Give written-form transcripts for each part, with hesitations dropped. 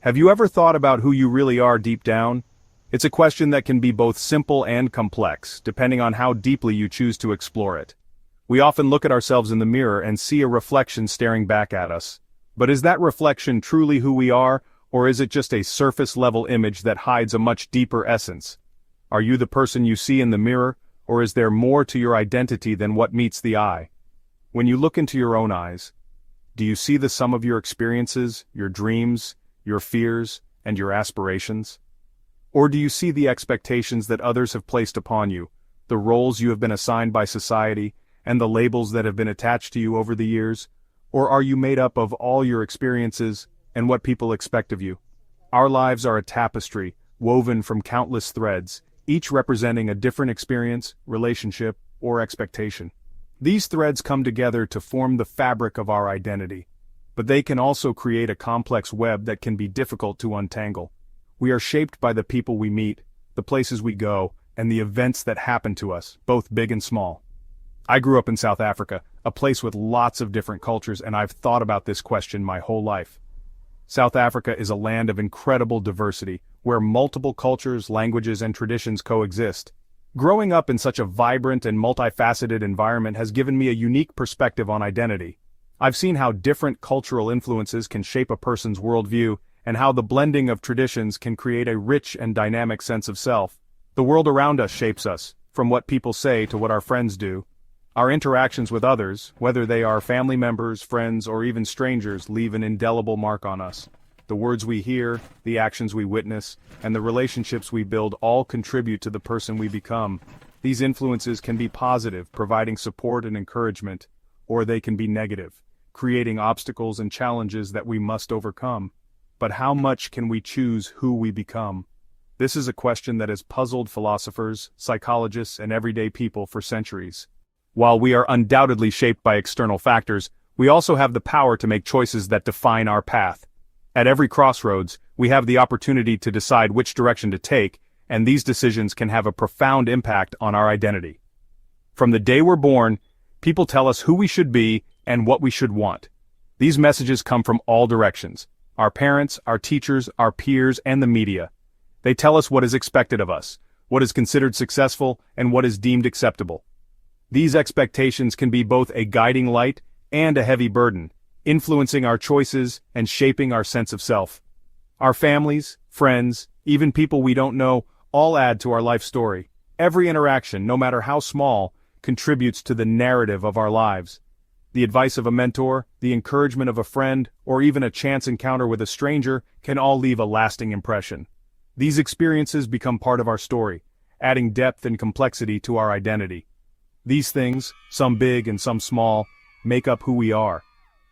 Have you ever thought about who you really are deep down? It's a question that can be both simple and complex, depending on how deeply you choose to explore it. We often look at ourselves in the mirror and see a reflection staring back at us. But is that reflection truly who we are, or is it just a surface-level image that hides a much deeper essence? Are you the person you see in the mirror, or is there more to your identity than what meets the eye? When you look into your own eyes, do you see the sum of your experiences, your dreams, your fears, and your aspirations? Or do you see the expectations that others have placed upon you, the roles you have been assigned by society, and the labels that have been attached to you over the years? Or are you made up of all your experiences and what people expect of you? Our lives are a tapestry, woven from countless threads, each representing a different experience, relationship, or expectation. These threads come together to form the fabric of our identity, but they can also create a complex web that can be difficult to untangle. We are shaped by the people we meet, the places we go, and the events that happen to us, both big and small. I grew up in South Africa, a place with lots of different cultures, and I've thought about this question my whole life. South Africa is a land of incredible diversity, where multiple cultures, languages, and traditions coexist. Growing up in such a vibrant and multifaceted environment has given me a unique perspective on identity. I've seen how different cultural influences can shape a person's worldview, and how the blending of traditions can create a rich and dynamic sense of self. The world around us shapes us, from what people say to what our friends do. Our interactions with others, whether they are family members, friends, or even strangers, leave an indelible mark on us. The words we hear, the actions we witness, and the relationships we build all contribute to the person we become. These influences can be positive, providing support and encouragement, or they can be negative, creating obstacles and challenges that we must overcome. But how much can we choose who we become? This is a question that has puzzled philosophers, psychologists, and everyday people for centuries. While we are undoubtedly shaped by external factors, we also have the power to make choices that define our path. At every crossroads, we have the opportunity to decide which direction to take, and these decisions can have a profound impact on our identity. From the day we're born, people tell us who we should be and what we should want. These messages come from all directions: our parents, our teachers, our peers, and the media. They tell us what is expected of us, what is considered successful, and what is deemed acceptable. These expectations can be both a guiding light and a heavy burden, influencing our choices and shaping our sense of self. Our families, friends, even people we don't know, all add to our life story. Every interaction, no matter how small, contributes to the narrative of our lives. The advice of a mentor, the encouragement of a friend, or even a chance encounter with a stranger can all leave a lasting impression. These experiences become part of our story, adding depth and complexity to our identity. These things, some big and some small, make up who we are.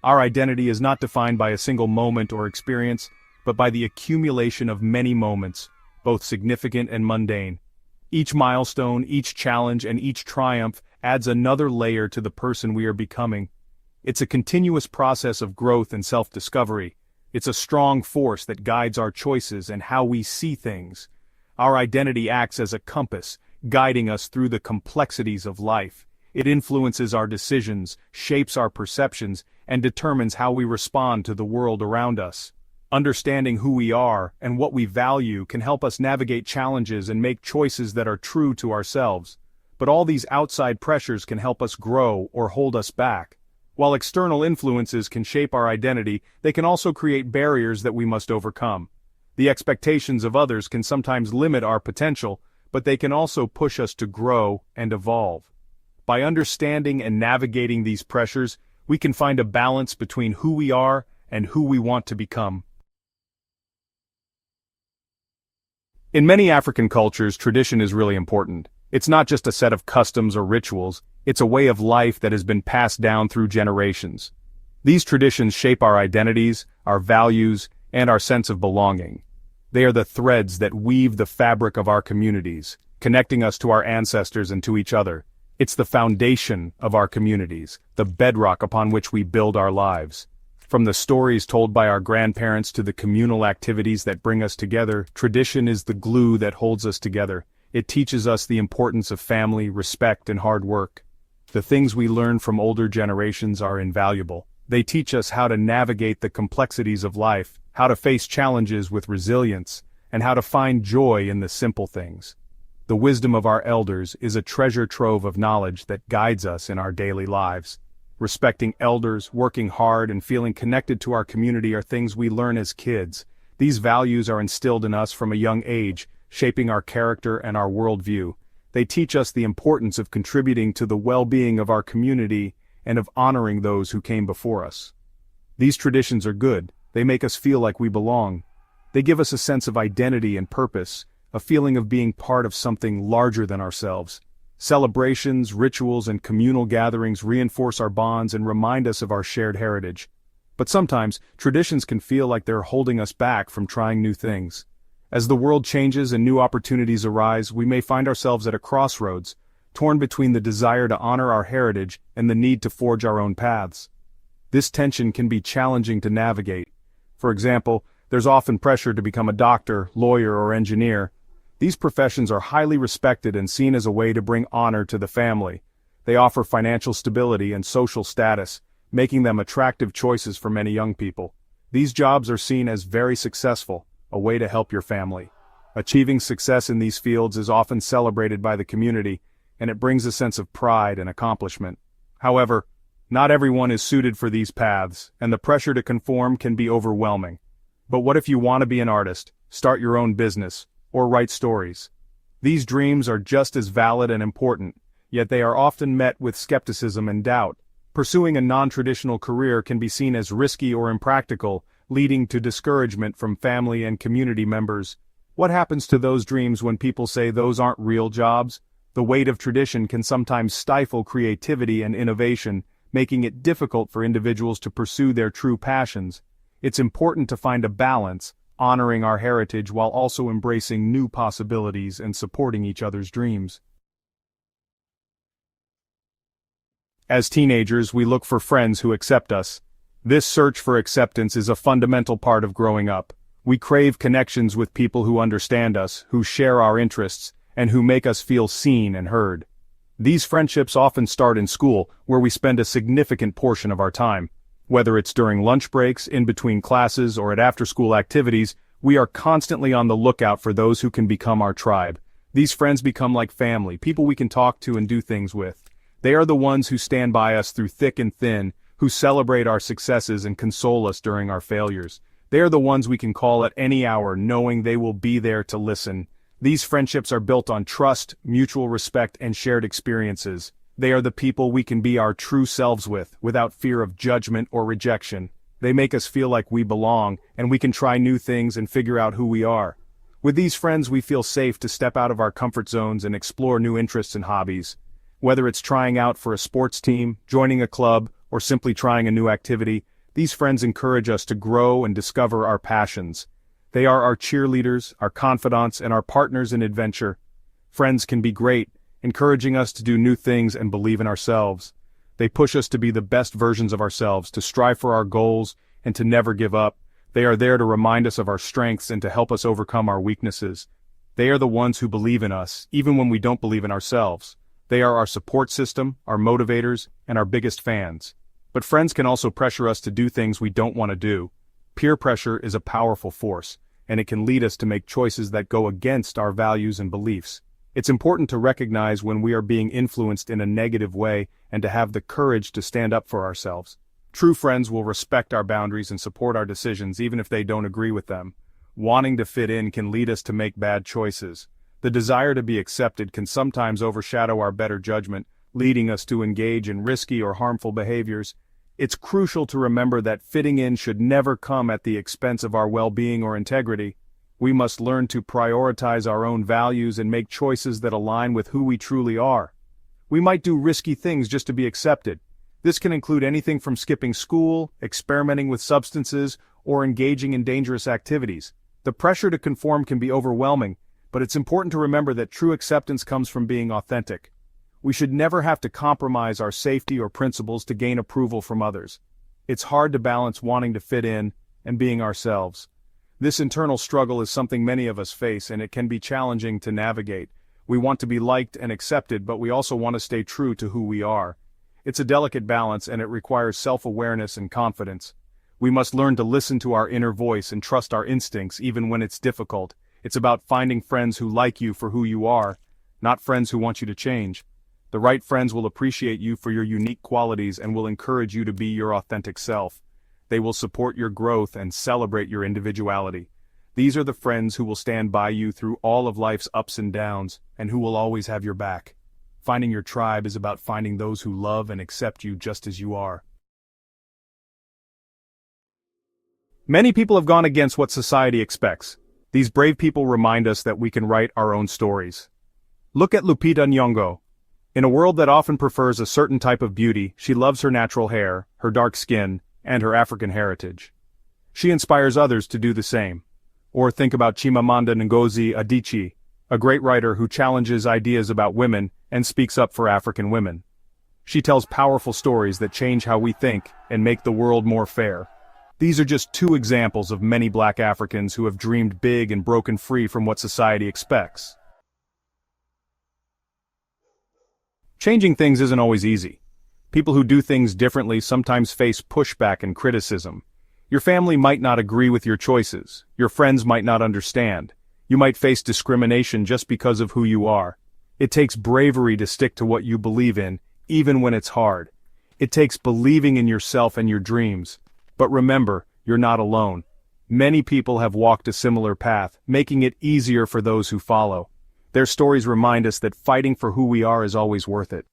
Our identity is not defined by a single moment or experience, but by the accumulation of many moments, both significant and mundane. Each milestone, each challenge, and each triumph adds another layer to the person we are becoming. It's a continuous process of growth and self-discovery. It's a strong force that guides our choices and how we see things. Our identity acts as a compass, guiding us through the complexities of life. It influences our decisions, shapes our perceptions, and determines how we respond to the world around us. Understanding who we are and what we value can help us navigate challenges and make choices that are true to ourselves. But all these outside pressures can help us grow or hold us back. While external influences can shape our identity, they can also create barriers that we must overcome. The expectations of others can sometimes limit our potential, but they can also push us to grow and evolve. By understanding and navigating these pressures, we can find a balance between who we are and who we want to become. In many African cultures, tradition is really important. It's not just a set of customs or rituals, it's a way of life that has been passed down through generations. These traditions shape our identities, our values, and our sense of belonging. They are the threads that weave the fabric of our communities, connecting us to our ancestors and to each other. It's the foundation of our communities, the bedrock upon which we build our lives. From the stories told by our grandparents to the communal activities that bring us together, tradition is the glue that holds us together. It teaches us the importance of family, respect, and hard work. The things we learn from older generations are invaluable. They teach us how to navigate the complexities of life, how to face challenges with resilience, and how to find joy in the simple things. The wisdom of our elders is a treasure trove of knowledge that guides us in our daily lives. Respecting elders, working hard, and feeling connected to our community are things we learn as kids. These values are instilled in us from a young age, shaping our character and our worldview. They teach us the importance of contributing to the well-being of our community and of honoring those who came before us. These traditions are good. They make us feel like we belong. They give us a sense of identity and purpose, a feeling of being part of something larger than ourselves. Celebrations, rituals, and communal gatherings reinforce our bonds and remind us of our shared heritage. But sometimes, traditions can feel like they're holding us back from trying new things. As the world changes and new opportunities arise, we may find ourselves at a crossroads, torn between the desire to honor our heritage and the need to forge our own paths. This tension can be challenging to navigate. For example, there's often pressure to become a doctor, lawyer, or engineer. These professions are highly respected and seen as a way to bring honor to the family. They offer financial stability and social status, making them attractive choices for many young people. These jobs are seen as very successful, a way to help your family. Achieving success in these fields is often celebrated by the community, and it brings a sense of pride and accomplishment. However, not everyone is suited for these paths, and the pressure to conform can be overwhelming. But what if you want to be an artist, start your own business, or write stories? These dreams are just as valid and important, yet they are often met with skepticism and doubt. Pursuing a non-traditional career can be seen as risky or impractical, leading to discouragement from family and community members. What happens to those dreams when people say those aren't real jobs? The weight of tradition can sometimes stifle creativity and innovation, making it difficult for individuals to pursue their true passions. It's important to find a balance, honoring our heritage while also embracing new possibilities and supporting each other's dreams. As teenagers, we look for friends who accept us. This search for acceptance is a fundamental part of growing up. We crave connections with people who understand us, who share our interests, and who make us feel seen and heard. These friendships often start in school, where we spend a significant portion of our time. Whether it's during lunch breaks, in between classes, or at after-school activities, we are constantly on the lookout for those who can become our tribe. These friends become like family, people we can talk to and do things with. They are the ones who stand by us through thick and thin, who celebrate our successes and console us during our failures. They are the ones we can call at any hour, knowing they will be there to listen. These friendships are built on trust, mutual respect, and shared experiences. They are the people we can be our true selves with, without fear of judgment or rejection. They make us feel like we belong, and we can try new things and figure out who we are. With these friends, we feel safe to step out of our comfort zones and explore new interests and hobbies. Whether it's trying out for a sports team, joining a club, or simply trying a new activity, these friends encourage us to grow and discover our passions. They are our cheerleaders, our confidants, and our partners in adventure. Friends can be great, encouraging us to do new things and believe in ourselves. They push us to be the best versions of ourselves, to strive for our goals, and to never give up. They are there to remind us of our strengths and to help us overcome our weaknesses. They are the ones who believe in us, even when we don't believe in ourselves. They are our support system, our motivators, and our biggest fans. But friends can also pressure us to do things we don't want to do. Peer pressure is a powerful force, and it can lead us to make choices that go against our values and beliefs. It's important to recognize when we are being influenced in a negative way and to have the courage to stand up for ourselves. True friends will respect our boundaries and support our decisions even if they don't agree with them. Wanting to fit in can lead us to make bad choices. The desire to be accepted can sometimes overshadow our better judgment, leading us to engage in risky or harmful behaviors. It's crucial to remember that fitting in should never come at the expense of our well-being or integrity. We must learn to prioritize our own values and make choices that align with who we truly are. We might do risky things just to be accepted. This can include anything from skipping school, experimenting with substances, or engaging in dangerous activities. The pressure to conform can be overwhelming, but it's important to remember that true acceptance comes from being authentic. We should never have to compromise our safety or principles to gain approval from others. It's hard to balance wanting to fit in and being ourselves. This internal struggle is something many of us face, and it can be challenging to navigate. We want to be liked and accepted, but we also want to stay true to who we are. It's a delicate balance and it requires self-awareness and confidence. We must learn to listen to our inner voice and trust our instincts even when it's difficult. It's about finding friends who like you for who you are, not friends who want you to change. The right friends will appreciate you for your unique qualities and will encourage you to be your authentic self. They will support your growth and celebrate your individuality. These are the friends who will stand by you through all of life's ups and downs, and who will always have your back. Finding your tribe is about finding those who love and accept you just as you are. Many people have gone against what society expects. These brave people remind us that we can write our own stories. Look at Lupita Nyong'o. In a world that often prefers a certain type of beauty, she loves her natural hair, her dark skin, and her African heritage. She inspires others to do the same. Or think about Chimamanda Ngozi Adichie, a great writer who challenges ideas about women and speaks up for African women. She tells powerful stories that change how we think and make the world more fair. These are just two examples of many Black Africans who have dreamed big and broken free from what society expects. Changing things isn't always easy. People who do things differently sometimes face pushback and criticism. Your family might not agree with your choices. Your friends might not understand. You might face discrimination just because of who you are. It takes bravery to stick to what you believe in, even when it's hard. It takes believing in yourself and your dreams. But remember, you're not alone. Many people have walked a similar path, making it easier for those who follow. Their stories remind us that fighting for who we are is always worth it.